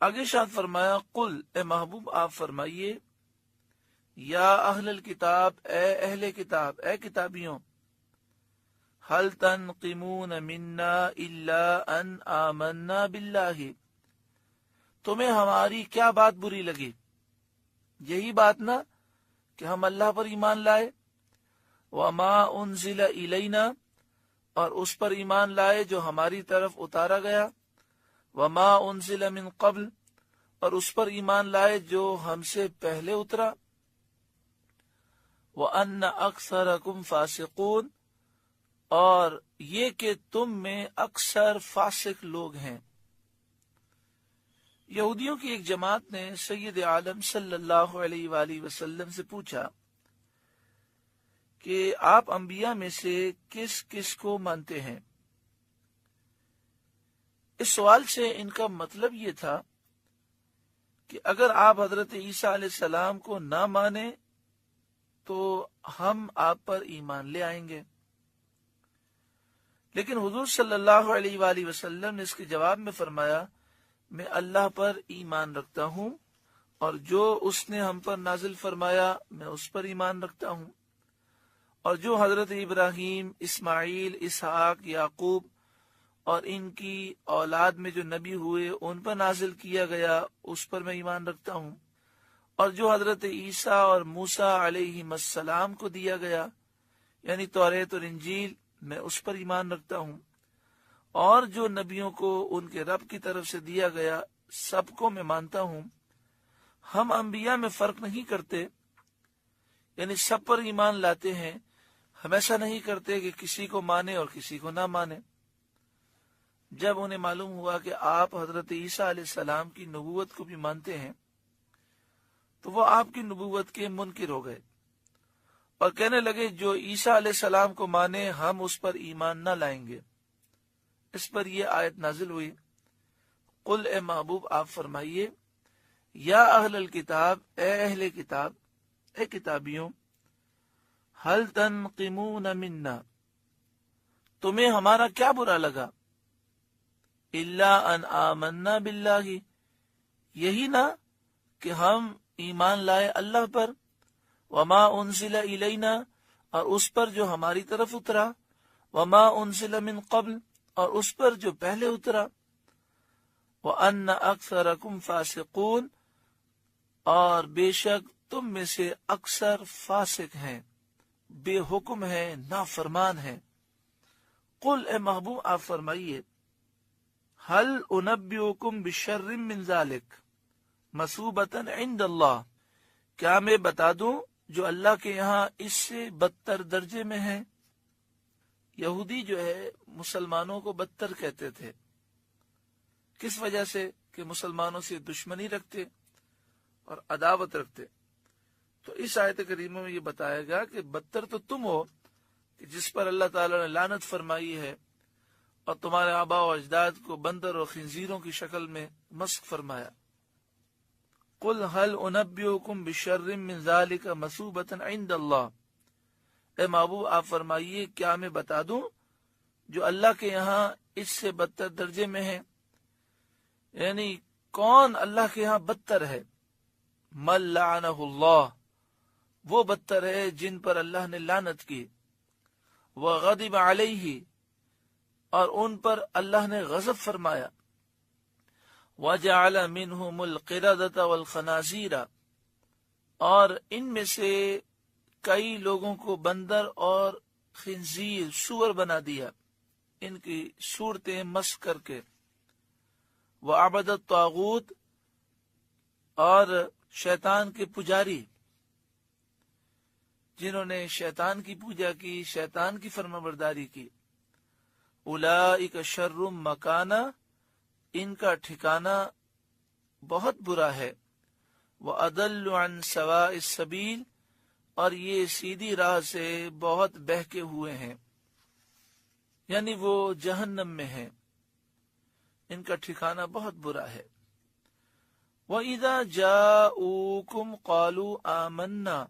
آگے شاد فرمایا قل اے محبوب آپ فرمائیے یا اہل الکتاب اے اہل کتاب اے کتابیوں هل تنقمون منا الا ان آمنا باللہ تمہیں ہماری کیا بات بری لگی یہی بات نا کہ ہم اللہ پر ایمان لائے وما انزل الینا اور اس پر ایمان لائے جو ہماری طرف اتارا گیا وما انزل من قبل اور اس پر ایمان لائے جو ہم سے پہلے اترا وان اکثرکم فاسقون اور یہ کہ تم میں اکثر فاسق لوگ ہیں۔ یہودیوں کی ایک جماعت نے سید عالم صلی اللہ علیہ وآلہ وسلم سے پوچھا کہ آپ انبیاء میں سے کس کس کو مانتے ہیں؟ اس سوال سے ان کا مطلب یہ تھا کہ اگر آپ حضرت عیسیٰ علیہ السلام کو نہ مانیں تو ہم آپ پر ایمان لے آئیں گے، لیکن حضور صلی اللہ علیہ وآلہ وسلم نے اس کے جواب میں فرمایا میں اللہ پر ایمان رکھتا ہوں اور جو اس نے ہم پر نازل فرمایا میں اس پر ایمان رکھتا ہوں، اور جو حضرت ابراہیم، اسماعیل، اسحاق، یعقوب اور ان کی اولاد میں جو نبی ہوئے ان پر نازل کیا گیا اس پر میں ایمان رکھتا ہوں، اور جو حضرت عیسیٰ اور موسیٰ علیہ السلام کو دیا گیا یعنی توریت اور انجیل میں اس پر ایمان رکھتا ہوں، اور جو نبیوں کو ان کے رب کی طرف سے دیا گیا سب کو میں مانتا ہوں۔ ہم انبیاء میں فرق نہیں کرتے، یعنی سب پر ایمان لاتے ہیں، ہم ایسا نہیں کرتے کہ کسی کو مانے اور کسی کو نہ مانے۔ جب انہیں معلوم ہوا کہ آپ حضرت عیسیٰ علیہ السلام کی نبوت کو بھی مانتے ہیں تو وہ آپ کی نبوت کے منکر ہو گئے اور کہنے لگے جو عیسیٰ علیہ السلام کو مانے ہم اس پر ایمان نہ لائیں گے۔ اس پر یہ آیت نازل ہوئی قل اے محبوب آپ فرمائیے یا اہل الکتاب اے اہل کتاب اے کتابیوں هل تنقمون منا تمہیں ہمارا کیا برا لگا الا ان آمنا باللہ یہی نہ کہ ہم ایمان لائے اللہ پر وما انزل الینا اور اس پر جو ہماری طرف اترا وما انزل من قبل اور اس پر جو پہلے اترا وان اکثرکم فاسقون اور بے شک تم میں سے اکثر فاسق ہیں، بے حکم ہیں، نافرمان ہیں۔ قل اے محبوب آپ فرمائیے هل انبئکم بشر من ذلک مثوبۃ عند اللہ کیا میں بتا دوں جو اللہ کے یہاں اس سے بدتر درجے میں ہیں؟ یہودی جو ہے مسلمانوں کو بدتر کہتے تھے، کس وجہ سے؟ کہ مسلمانوں سے دشمنی رکھتے اور عداوت رکھتے۔ تو اس آیت کریمہ میں یہ بتایا گیا کہ بدتر تو تم ہو کہ جس پر اللہ تعالی نے لعنت فرمائی ہے اور تمہارے آباء و اجداد کو بندر اور خنزیروں کی شکل میں مسخ فرمایا۔ قل هل انبئکم بشر من ذلک مثوبۃ عند اللہ اے محبوب آپ فرمائیے کیا میں بتا دوں جو اللہ کے یہاں اس سے بدتر درجے میں ہے، یعنی کون اللہ کے یہاں بدتر ہے؟ من لعنہ اللہ وہ بدتر ہے جن پر اللہ نے لعنت کی، وغضب علیہ اور ان پر اللہ نے غضب فرمایا، وجعل منہم القردۃ والخنازیر اور ان میں سے کئی لوگوں کو بندر اور خنزیر سور بنا دیا، ان کی صورتیں مسخ کر کے، وعبد الطاغوت اور شیطان کے پجاری جنہوں نے شیطان کی پوجا کی، شیطان کی فرمانبرداری کی، اولئک شر مکانا ان کا ٹھکانہ بہت برا ہے، وَأَضَلُّ عَنْ سَوَاءِ السَّبِيلِ اور یہ سیدھی راہ سے بہت بہکے ہوئے ہیں، یعنی وہ جہنم میں ہیں، ان کا ٹھکانہ بہت برا ہے۔ وَإِذَا جَاءُوكُمْ قَالُوا آمَنَّا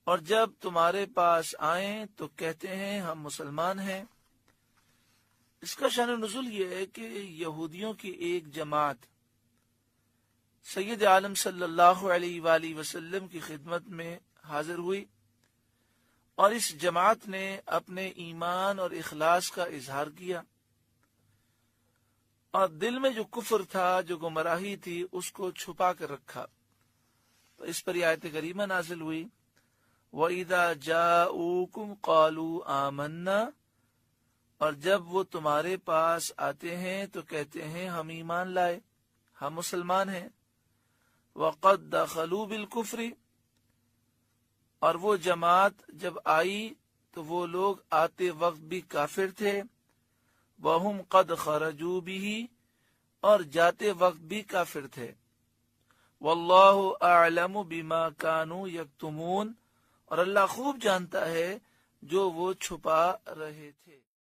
اور جب تمہارے پاس آئیں تو کہتے ہیں ہم مسلمان ہیں۔ اس کا شان نزول یہ ہے کہ یہودیوں کی ایک جماعت سید عالم صلی اللہ علیہ وآلہ وسلم کی خدمت میں حاضر ہوئی اور اس جماعت نے اپنے ایمان اور اخلاص کا اظہار کیا اور دل میں جو کفر تھا، جو گمراہی تھی، اس کو چھپا کر رکھا. تو اس پر یہ آیت کریمہ نازل ہوئی، وَإِذَا جَاءُوكُمْ قَالُوا آمَنَّا، اور جب وہ تمہارے پاس آتے ہیں تو کہتے ہیں ہم ایمان لائے، ہم مسلمان ہیں. وَقَدْ دَخَلُوا بِالْكُفْرِ، اور وہ جماعت جب آئی تو وہ لوگ آتے وقت بھی کافر تھے. وَهُمْ قَدْ خَرَجُوا بِهِ، اور جاتے وقت بھی کافر تھے. وَاللَّهُ أَعْلَمُ بِمَا كَانُوا يَكْتُمُونَ، اور اللہ خوب جانتا ہے جو وہ چھپا رہے تھے.